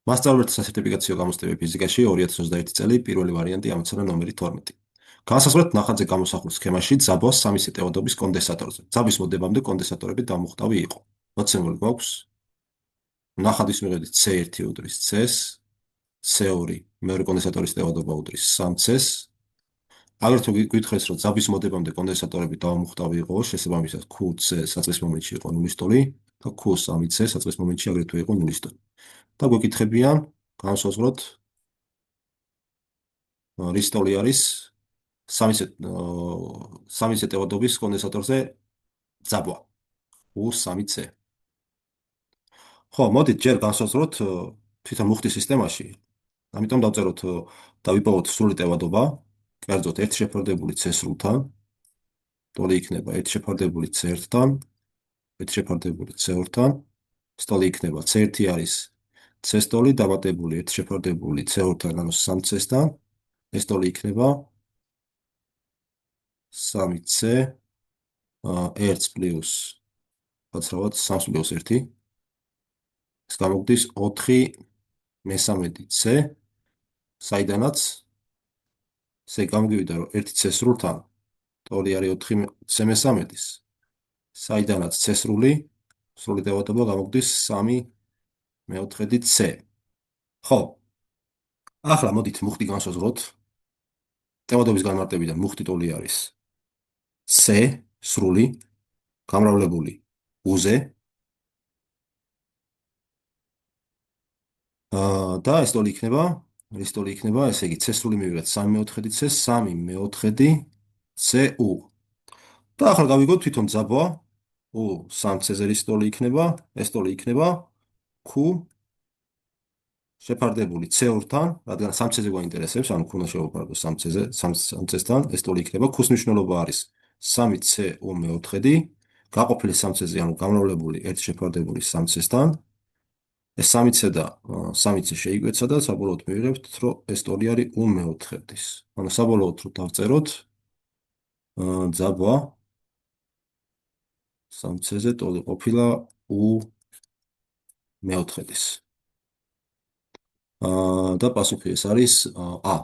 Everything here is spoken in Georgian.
მასწავლებლთა სასერტიფიკაციო გამოცდები ფიზიკაში 2021 წელი პირველი ვარიანტი ამოცანა ნომერი 12. განსაზღვრეთ ნახატზე გამოსახულ სქემაში ძაბვა 3 ტევადობის კონდენსატორზე. ძაბვის მოდებამდე კონდენსატორები დამუხტავი იყო. მოცემული გვაქვს ნახატის მიღებით C1 უდრის C-ს, C2 მეორე კონდენსატორის ტევადობა უდრის 3C-ს. აგრეთვე გითხრეს, რომ ძაბვის მოდებამდე კონდენსატორები დამუხტავი იყო, შესაბამისად QC საწყის მომენტში იყო 0 ტოლი და Q3C საწყის მომენტში აგრეთვე იყო 0 ტოლი. და გვეკითხებიან, განსაზღვროთ რის ტოლი არის 3C ტევადობის კონდენსატორზე ძაბვა U3C. ხო, მოდით ჯერ განსაზღვროთ თვითონ მუხტის სისტემაში. ამიტომ დავწეროთ და ვიპოვოთ სრული ტევადობა, კერძოდ 1 შეფარდებული C სრულთან, ტოლი იქნება 1 შეფარდებული C1-თან, 1 შეფარდებული C2-თან, სტოლი იქნება C1 არის C სტოლი დამატებული 1 შეფარდებული C2-თან, ანუ 3C-თან, ეს ტოლი იქნება 3C 1 პლუს გაცრავად 3 პლუს 1. ეს გამოგდის 4/13C, საიდანაც C გამოგივიდა, რომ 1C სრულთან ტოლი არის 4/13-ის, საიდანაც C სრული ტევადობა გამოგდის 3/4C. ხო, ახლა მოდით მუხტი განსაზღვროთ. ტევადობის განმარტებიდან მუხტი ტოლი არის C სრული გამრავლებული U-ზე და ეს ტოლი იქნება, ესე იგი C სრული მივიღეთ 3/4C, 3/4CU. და ახლა გავიგოთ თვითონ ძაბვა U3C-ზე რის ტოლი იქნება, ეს ტოლი იქნება Q შეფარდებული C2-თან, რადგან 3C-ზე გვაინტერესებს, ანუ Q-ნა შევაფარდო 3C-ზე, 3C-თან, ეს ტოლი იქნება Q-ს მნიშვნელობა არის 3CU4, გაყოფილი 3C-ზე, ანუ გამრავლებული 1 შეფარდებული 3C-თან. ეს 3C და 3C შეიკვეცა და საბოლოოდ მივიღებთ, რომ ეს ტოლი არის U4-ის. ანუ საბოლოოდ რო დავწეროთ, ძაბვა 3C-ზე ტოლი ყოფილა U4-ის. და პასუხი ეს არის A.